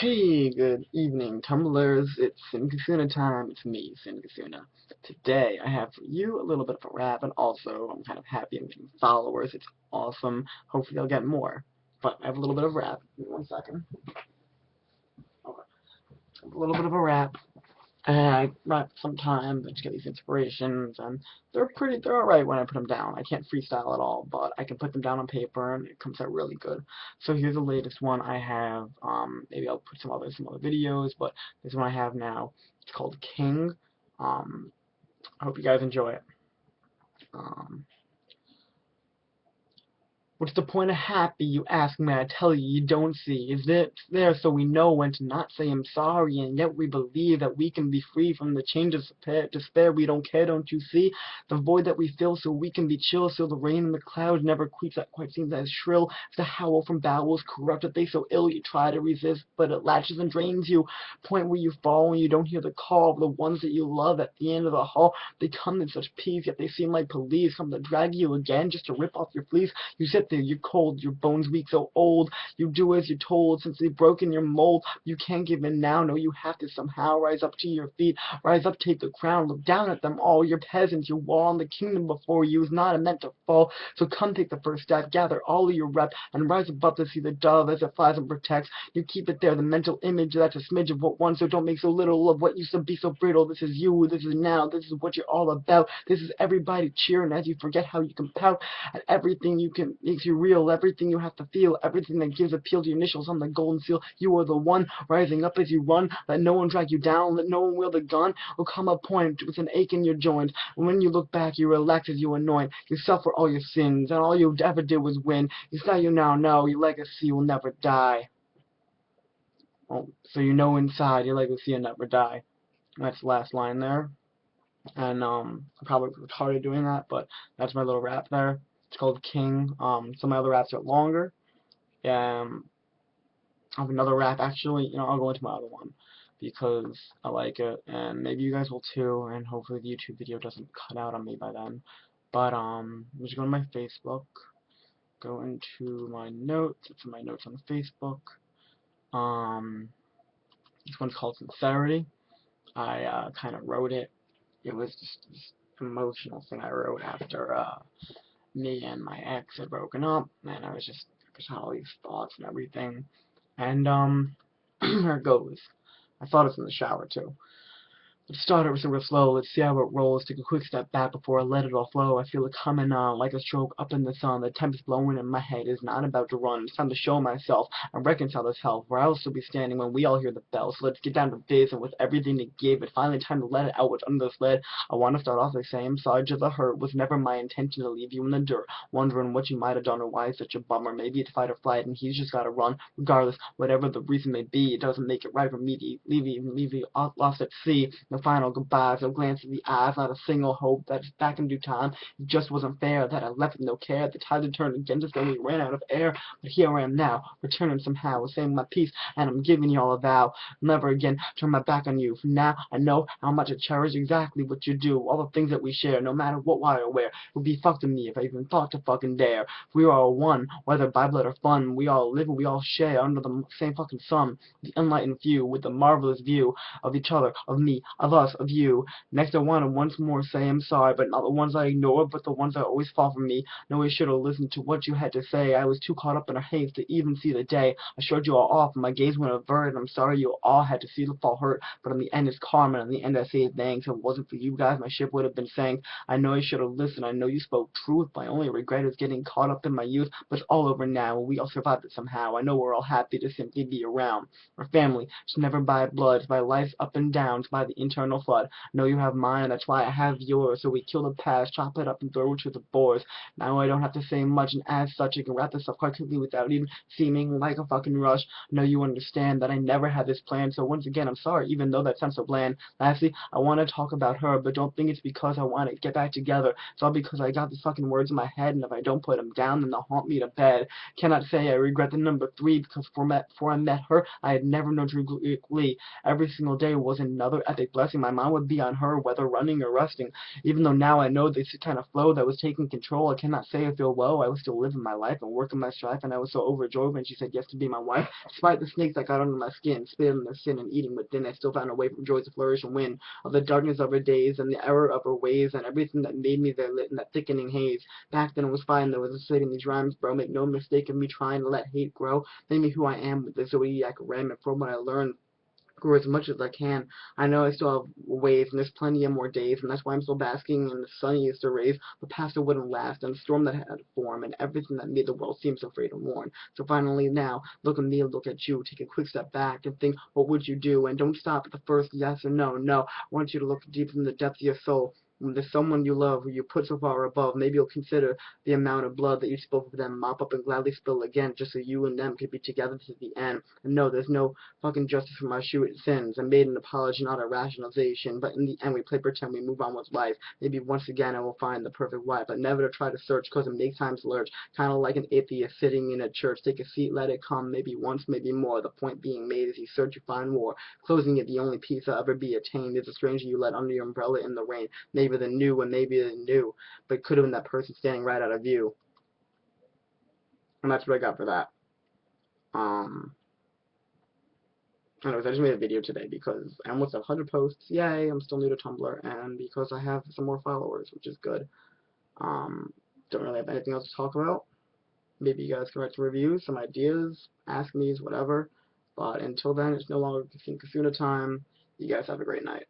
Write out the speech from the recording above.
Hey, good evening, tumblers. It's Sinkasuna time. It's me, Sinkasuna. Today, I have for you a little bit of a rap, and also, I'm kind of happy I'm getting followers. It's awesome. Hopefully, I'll get more. But I have a little bit of rap. Give me 1 second. Okay. A little bit of a rap. I write sometime to get these inspirations, and they're alright when I put them down. I can't freestyle at all, but I can put them down on paper, and it comes out really good. So here's the latest one I have. Maybe I'll put some other videos, but this one I have now. It's called King. I hope you guys enjoy it. Um, What's the point of happy, you ask me, I tell you, you don't see. Is it there so we know when to not say I'm sorry, and yet we believe that we can be free from the chains of despair. We don't care, don't you see? The void that we feel so we can be chill, so the rain and the clouds never quite seems as shrill as the howl from bowels corrupted they so ill you try to resist, but it latches and drains you. Point where you fall when you don't hear the call of the ones that you love at the end of the hall. They come in such peace, yet they seem like police, come to drag you again just to rip off your fleece. You sit there, you're cold, your bones weak, so old. You do as you're told, since they've broken your mold. You can't give in now, no, you have to somehow rise up to your feet. Rise up, take the crown, look down at them all. You're peasants, your wall, and the kingdom before you is not meant to fall. So come take the first step, gather all of your rep, and rise above to see the dove as it flies and protects. You keep it there, the mental image that's a smidge of what once, so don't make so little of what used to be so brittle. This is you, this is now, this is what you're all about. This is everybody cheering as you forget how you can pout at everything you can makes you real, everything you have to feel, everything that gives appeal to your initials on the golden seal. You are the one rising up as you run. Let no one drag you down, let no one wield a gun. Will come a point with an ache in your joint, and when you look back, you relax as you anoint yourself for all your sins, and all you ever did was win. It's now you now know your legacy will never die. Oh, so you know inside your legacy will never die. That's the last line there. And I'm probably retarded doing that, but that's my little rap there. It's called King. Some of my other raps are longer. I have another rap actually. I'll go into my other one because I like it, and maybe you guys will too. And hopefully the YouTube video doesn't cut out on me by then. But just go to my Facebook, go into my notes. It's in my notes on Facebook. Um, this one's called Sincerity. I kind of wrote it. It was just this emotional thing I wrote after me and my ex had broken up, and I was just had all these thoughts and everything. And here it goes. I thought it was in the shower too. Let's start it real slow. Let's see how it rolls. Take a quick step back before I let it all flow. I feel it coming on like a stroke up in the sun. The tempest blowing in my head is not about to run. It's time to show myself and reconcile this hell. Where I'll still be standing when we all hear the bell. So let's get down to biz, and with everything to give, it's finally time to let it out what's under the sled. I want to start off by saying I'm sorry to the hurt. Was never my intention to leave you in the dirt, wondering what you might have done or why it's such a bummer. Maybe it's fight or flight, and he's just got to run. Regardless, whatever the reason may be, it doesn't make it right for me to leave you lost at sea. The final goodbyes, no glance in the eyes, not a single hope that it's back in due time. It just wasn't fair that I left with no care. The tide had turned against us when we ran out of air. But here I am now, returning somehow, saying my piece, and I'm giving you all a vow. Never again turn my back on you. For now, I know how much I cherish exactly what you do. All the things that we share, no matter what, why, or where. It would be fucked to me if I even thought to fucking dare. We are all one, whether by blood or fun. We all live and we all share under the same fucking sun. The enlightened few with the marvelous view of each other, of me, of us, of you. Next I want to once more say I'm sorry, but not the ones I ignore, but the ones that always fall from me. No, I should have listened to what you had to say. I was too caught up in a haze to even see the day. I showed you all off, and my gaze went averted. I'm sorry you all had to see the fall hurt, but in the end it's karma, and in the end I say thanks. If it wasn't for you guys, my ship would have been sank. I know I should have listened. I know you spoke truth. My only regret is getting caught up in my youth, but it's all over now, and we all survived it somehow. I know we're all happy to simply be around. Our family, it's never by blood, it's by life's up and downs, by the internal flood. Know you have mine, and that's why I have yours. So we kill the past, chop it up, and throw it to the boars. Now I don't have to say much, and as such, I can wrap this up quite quickly without even seeming like a fucking rush. Know you understand that I never had this plan, so once again, I'm sorry, even though that sounds so bland. Lastly, I want to talk about her, but don't think it's because I want to get back together. It's all because I got these fucking words in my head, and if I don't put them down, then they'll haunt me to bed. Cannot say I regret the number 3, because before I met her, I had never known Drew Glee. Every single day was another epic blessing. resting, my mind would be on her, whether running or resting. Even though now I know this kind of flow that was taking control, I cannot say I feel low. I was still living my life and working my strife, and I was so overjoyed when she said yes to be my wife. Despite the snakes that got under my skin, spitting their sin and eating within, I still found a way from joy to flourish and win. Of the darkness of her days and the error of her ways and everything that made me there lit in that thickening haze. Back then it was fine, there was a saving these rhymes, bro. Make no mistake of me trying to let hate grow. Made me who I am with the zodiac ram, and from what I learned, grew as much as I can. I know I still have ways, and there's plenty of more days, and that's why I'm still basking in the sunniest of rays. The past it wouldn't last, and the storm that had to form, and everything that made the world seem so afraid and worn. So finally now, look at me, look at you, take a quick step back and think, what would you do? And don't stop at the first yes or no. No, I want you to look deep in the depths of your soul. When there's someone you love who you put so far above, maybe you'll consider the amount of blood that you spilled for them, mop up and gladly spill again, just so you and them could be together to the end. And no, there's no fucking justice for my sins. I made an apology, not a rationalization, but in the end we play pretend, we move on with life. Maybe once again I will find the perfect wife, but never to try to search, cause it makes times lurch, kinda like an atheist sitting in a church. Take a seat, let it come, maybe once, maybe more. The point being made is you search, you find more. Closing it, the only peace that'll ever be attained is a stranger you let under your umbrella in the rain. Maybe they knew and maybe they knew, but could have been that person standing right out of view. And that's what I got for that. Anyways, I just made a video today because I almost have 100 posts. Yay, I'm still new to Tumblr, and because I have some more followers, which is good. Don't really have anything else to talk about. Maybe you guys can write some reviews, some ideas, ask me, whatever. But until then, it's no longer Kasuna time. You guys have a great night.